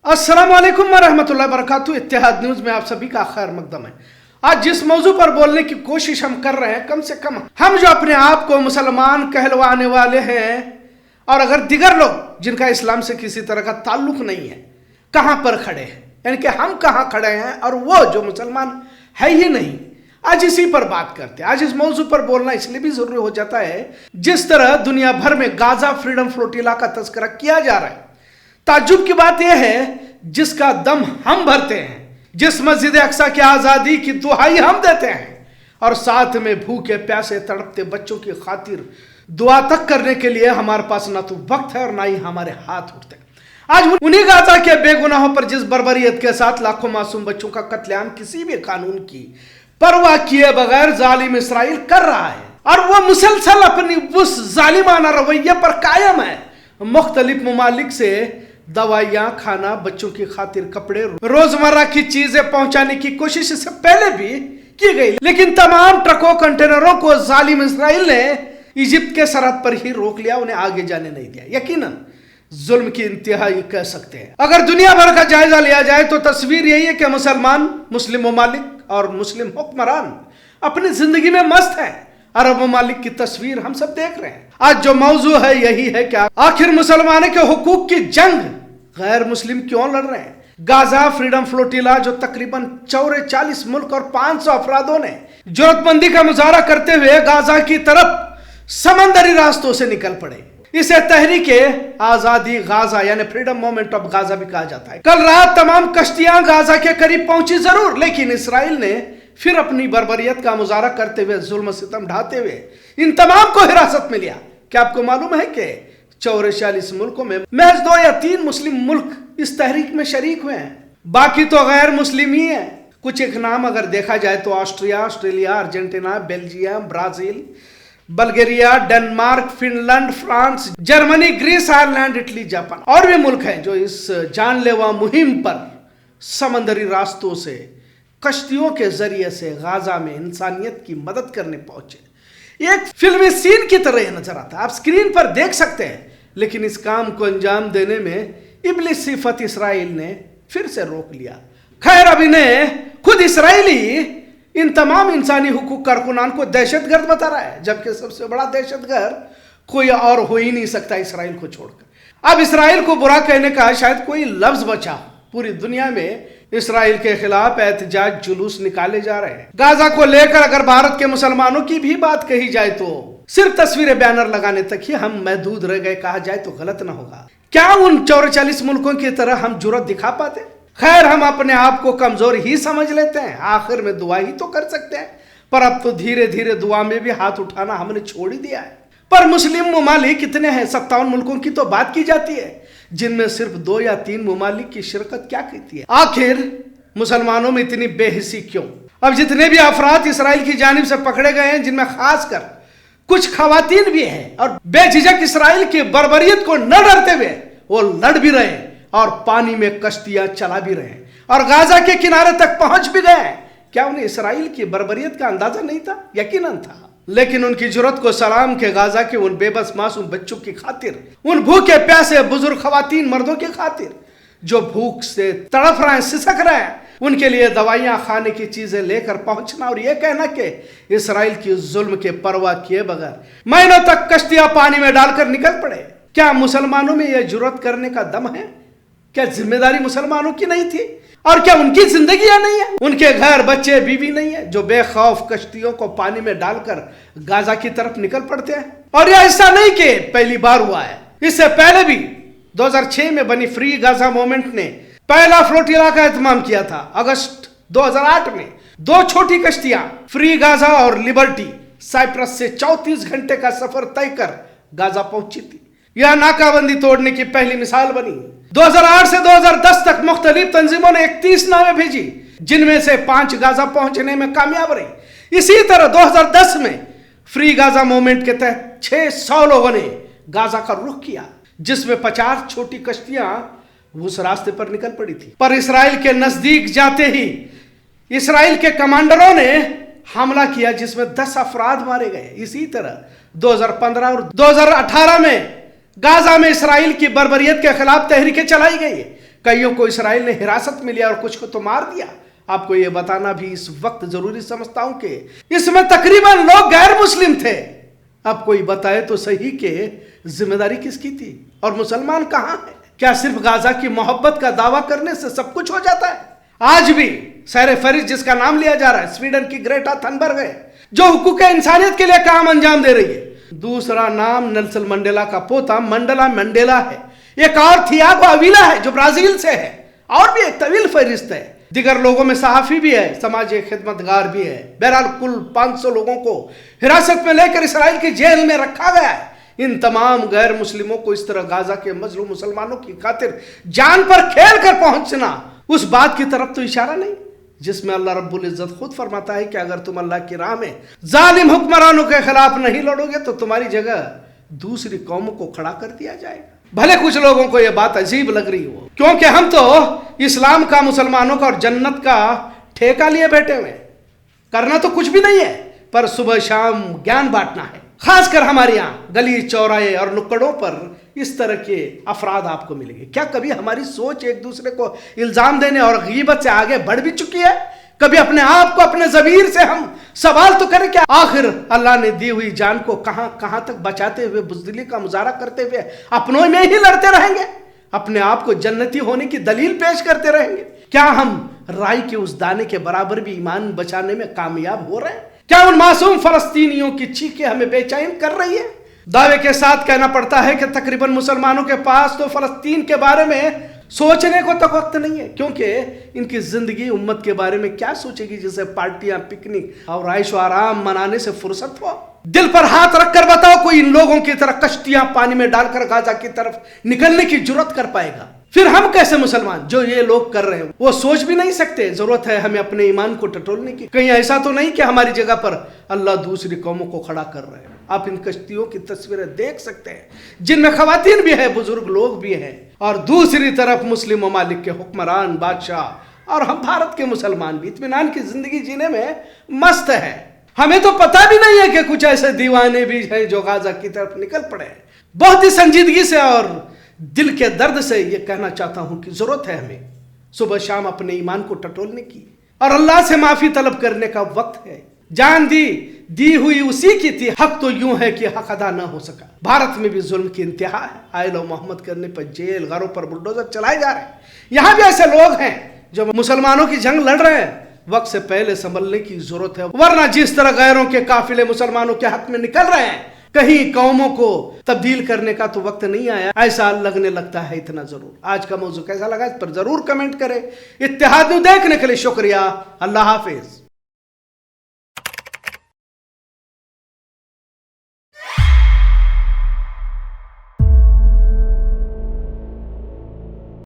अस्सलाम वालेकुम वरहमतुल्लाहि वबरकातुहू। इत्तेहाद न्यूज़ में आप सभी का खैर मकदम है। आज जिस मौजू पर बोलने की कोशिश हम कर रहे हैं, कम से कम हम जो अपने आप को मुसलमान कहलवाने वाले हैं और अगर दिगर लोग जिनका इस्लाम से किसी तरह का ताल्लुक नहीं है, कहाँ पर खड़े हैं, यानी कि हम कहाँ खड़े हैं और वो जो मुसलमान है ही नहीं, आज इसी पर बात करते हैं। आज इस मौजू पर बोलना इसलिए भी जरूरी हो जाता है, जिस तरह दुनिया भर में गाजा फ्रीडम फ्लोटिला का तस्करा किया जा रहा है। ताज्जुब की बात यह है, जिसका दम हम भरते हैं, जिस मस्जिद अक्सा की आजादी की दुहाई हम देते हैं और साथ में भूखे प्यासे तड़पते बच्चों की खातिर दुआ तक करने के लिए हमारे पास ना तो वक्त है और ना ही हमारे हाथ उठते हैं। आज उन्हीं गाजा के बेगुनाहों पर जिस बर्बरियत के साथ लाखों मासूम बच्चों का कत्लेआम किसी भी कानून की परवाह किए बगैर जालिम इसराइल कर रहा है और वो मुसलसल अपनी उस जालिमाना रवैये पर कायम है। मुख्तलिफ ममालिक से दवाइयाँ, खाना, बच्चों की खातिर कपड़े, रोजमर्रा की चीजें पहुंचाने की कोशिश इससे पहले भी की गई, लेकिन तमाम ट्रकों कंटेनरों को जालिम इसराइल ने इजिप्ट के सरहद पर ही रोक लिया, उन्हें आगे जाने नहीं दिया। यकीनन जुल्म की इंतहाई कह सकते हैं। अगर दुनिया भर का जायजा लिया जाए तो तस्वीर यही है कि मुसलमान, मुस्लिम ममालिक और मुस्लिम हुक्मरान अपनी जिंदगी में मस्त है। अरब ममालिक की तस्वीर हम सब देख रहे हैं। आज जो मौजू है यही है कि आखिर मुसलमानों के हुकूक की जंग गैर मुस्लिम क्यों लड़ रहे हैं। गाजा फ्रीडम फ्लोटिला जो तकरीबन 44 मुल्क और 500 अफरादों ने जरूरतमंदी का मुजाहरा करते हुए गाजा की तरफ समंदरी रास्तों से निकल पड़े। इसे तहरीके आजादी गाजा यानी फ्रीडम मूवमेंट ऑफ गाजा भी कहा जाता है। कल रात तमाम कश्तियां गाजा के करीब पहुंची जरूर, लेकिन इसराइल ने फिर अपनी बर्बरियत का मुजाहरा करते हुए, जुल्म सितम ढाते हुए इन तमाम को हिरासत में लिया। क्या आपको मालूम है कि 44 मुल्कों में महज 2 या 3 मुस्लिम मुल्क इस तहरीक में शरीक हुए हैं, बाकी तो गैर मुस्लिम ही है। कुछ एक नाम अगर देखा जाए तो Austria, Australia, Argentina, Belgium, Brazil, Bulgaria, Denmark, Finland, France, Germany, Greece, Ireland, Italy, Japan और भी मुल्क हैं जो इस जानलेवा मुहिम पर समंदरी रास्तों से कश्तियों के जरिए से गाजा में इंसानियत की मदद करने पहुंचे। एक फिल्मी सीन की तरह यह नजर आता है, आप स्क्रीन पर देख सकते हैं, लेकिन इस काम को अंजाम देने में इब्लिस सिफत इसराइल ने फिर से रोक लिया। खैर, अब इन्हें खुद इसराइली इन तमाम इंसानी हुकूक कारकुनान को दहशतगर्द बता रहा है, जबकि सबसे बड़ा दहशतगर्द कोई और हो ही नहीं सकता इसराइल को छोड़कर। अब इसराइल को बुरा कहने का शायद कोई लफ्ज बचा। पूरी दुनिया में इसराइल के खिलाफ एहतजाज जुलूस निकाले जा रहे हैं। गाजा को लेकर अगर भारत के मुसलमानों की भी बात कही जाए तो सिर्फ तस्वीरें, बैनर लगाने तक ही हम महदूद रह गए कहा जाए तो गलत ना होगा। क्या उन 44 मुल्कों की तरह हम जुर्रत दिखा पाते? खैर, हम अपने आप को कमजोर ही समझ लेते हैं। आखिर में दुआ ही तो कर सकते हैं, पर अब तो धीरे धीरे दुआ में भी हाथ उठाना हमने छोड़ ही दिया है। पर मुस्लिम ममालिक कितने हैं? 57 मुल्कों की तो बात की जाती है, जिनमें सिर्फ 2 या 3 ममालिक की शिरकत क्या कहती है। आखिर मुसलमानों में इतनी बेहिसी क्यों? अब जितने भी अफराद इसराइल की जानिब से पकड़े गए हैं, जिनमें खासकर कुछ खवातीन भी हैं और बेझिझक इसराइल की बर्बरियत को न डरते हुए वो लड़ भी रहे और पानी में कश्तियां चला भी रहे और गाजा के किनारे तक पहुंच भी गए। क्या उन्हें इसराइल की बर्बरियत का अंदाजा नहीं था? यकीनन था, लेकिन उनकी जुर्रत को सलाम के गाजा के उन बेबस मासूम बच्चों की खातिर, उन भूखे प्यासे बुजुर्ग खवातीन मर्दों की खातिर जो भूख से तड़प रहे हैं, सिसक रहे हैं, उनके लिए दवाइयां, खाने की चीजें लेकर पहुंचना और यह कहना कि इसराइल की जुल्म के परवाह किए बगैर महीनों तक कश्तियां पानी में डालकर निकल पड़े। क्या मुसलमानों में यह जुर्रत करने का दम है? क्या जिम्मेदारी मुसलमानों की नहीं थी? और क्या उनकी जिंदगियां नहीं है? उनके घर, बच्चे, बीवी नहीं है जो बेखौफ कश्तियों को पानी में डालकर गाजा की तरफ निकल पड़ते हैं? और यह ऐसा नहीं कि पहली बार हुआ है, इससे पहले भी 2006 में बनी फ्री गाजा मूवमेंट ने पहला फ्लोटिला का एहतमाम किया था। अगस्त 2008 में 2 छोटी कश्तियां फ्री गाजा और लिबर्टी साइप्रस से 34 घंटे का सफर तय कर गाजा पहुंची थी। यह नाकाबंदी तोड़ने की पहली मिसाल बनी। 2008 से 2010 तक मुख्तलिफ तंजीमों ने 31 नावें भेजी, जिनमें से 5 गाजा पहुंचने में कामयाब रही। इसी तरह 2010 में फ्री गाजा मूवमेंट के तहत 600 लोगों ने गाजा का रुख किया, जिसमें 50 छोटी कश्तियां उस रास्ते पर निकल पड़ी थी। पर इसराइल के नजदीक जाते ही इसराइल के कमांडरों ने हमला किया, जिसमें 10 अफराद मारे गए। इसी तरह 2015 और 2018 में गाजा में इसराइल की बर्बरियत के खिलाफ तहरीकें चलाई गई, कईयों को इसराइल ने हिरासत में लिया और कुछ को तो मार दिया। आपको ये बताना भी इस वक्त जरूरी समझता हूं कि इसमें तकरीबन लोग गैर मुस्लिम थे। अब कोई बताए तो सही कि जिम्मेदारी किसकी थी और मुसलमान कहां है? क्या सिर्फ गाजा की मोहब्बत का दावा करने से सब कुछ हो जाता है? आज भी सैर फहरिस्त जिसका नाम लिया जा रहा है स्वीडन की ग्रेटा थनबर्ग है, जो हुकूक इंसानियत के लिए काम अंजाम दे रही है। दूसरा नाम नेल्सन मंडेला का पोता मंडला मंडेला है। एक और थियागो अविला है जो ब्राजील से है, और भी एक तवील फहरिस्त है। दिगर लोगों में सहाफी भी है, समाजी खिदमतगार भी है। बहरहाल कुल 500 लोगों को हिरासत में लेकर इसराइल की जेल में रखा गया है। इन तमाम गैर मुस्लिमों को इस तरह गाजा के मजलूम मुसलमानों की खातिर जान पर खेल कर पहुंचना उस बात की तरफ तो इशारा नहीं जिसमें अल्लाह रब्बुल इज्जत खुद फरमाता है कि अगर तुम अल्लाह की राह में जालिम हुक्मरानों के खिलाफ नहीं लड़ोगे तो तुम्हारी जगह दूसरी कौमों को खड़ा कर दिया जाएगा। भले कुछ लोगों को यह बात अजीब लग रही हो, क्योंकि हम तो इस्लाम का, मुसलमानों का और जन्नत का ठेका लिए बैठे हुए। करना तो कुछ भी नहीं है, पर सुबह शाम ज्ञान बांटना है। खासकर हमारे यहाँ गली चौराहे और नुक्कड़ों पर इस तरह के अफराद आपको मिलेंगे। क्या कभी हमारी सोच एक दूसरे को इल्जाम देने और गीबत से आगे बढ़ भी चुकी है? कभी अपने आप को, अपने ज़मीर से हम सवाल तो करें कि आखिर अल्लाह ने दी हुई जान को कहां तक बचाते हुए, बुज़दिली का मुजाहरा करते हुए अपनों में ही लड़ते रहेंगे? अपने आप को जन्नती होने की दलील पेश करते रहेंगे? क्या हम राई के उस दाने के बराबर भी ईमान बचाने में कामयाब हो रहे हैं? क्या उन मासूम फलस्तीनियों की चीखें हमें बेचैन कर रही है? दावे के साथ कहना पड़ता है कि तकरीबन मुसलमानों के पास तो फलस्तीन के बारे में सोचने को तक वक्त नहीं है, क्योंकि इनकी जिंदगी उम्मत के बारे में क्या सोचेगी जिसे पार्टियां, पिकनिक और आयशो आराम मनाने से फुर्सत हो। दिल पर हाथ रखकर बताओ, कोई इन लोगों की तरह कश्तियां पानी में डालकर गाजा की तरफ निकलने की जुर्रत कर पाएगा? फिर हम कैसे मुसलमान जो ये लोग कर रहे हैं वो सोच भी नहीं सकते? जरूरत है हमें अपने ईमान को टटोलने की। कहीं ऐसा तो नहीं कि हमारी जगह पर अल्लाह दूसरी कौमों को खड़ा कर रहे हैं। आप इन कश्तियों की तस्वीरें देख सकते हैं जिनमें खवातीन भी है, बुजुर्ग लोग भी हैं, और दूसरी तरफ मुस्लिम ममालिक के हुक्मरान, बादशाह और हम भारत के मुसलमान भी इत्मीनान की जिंदगी जीने में मस्त है। हमें तो पता भी नहीं है कि कुछ ऐसे दीवाने भी हैं जो गाजा की तरफ निकल पड़े। बहुत ही संजीदगी से और दिल के दर्द से ये कहना चाहता हूं कि जरूरत है हमें सुबह शाम अपने ईमान को टटोलने की और अल्लाह से माफी तलब करने का वक्त है। जान दी हुई उसी की थी, हक तो यूं है कि हक अदा ना हो सका। भारत में भी जुल्म की इंतहा है। आयल और मोहम्मद करने पर जेल, घरों पर बुलडोजर चलाए जा रहे हैं। यहां भी ऐसे लोग हैं जो मुसलमानों की जंग लड़ रहे हैं। वक्त से पहले संभलने की जरूरत है, वरना जिस तरह गैरों के काफिले मुसलमानों के हक में निकल रहे हैं, कहीं कौमों को तब्दील करने का तो वक्त नहीं आया, ऐसा लगने लगता है इतना जरूर। आज का मौजू कैसा लगा इस पर जरूर कमेंट करें। इत्तेहाद न्यूज़ देखने के लिए शुक्रिया। अल्लाह हाफिज।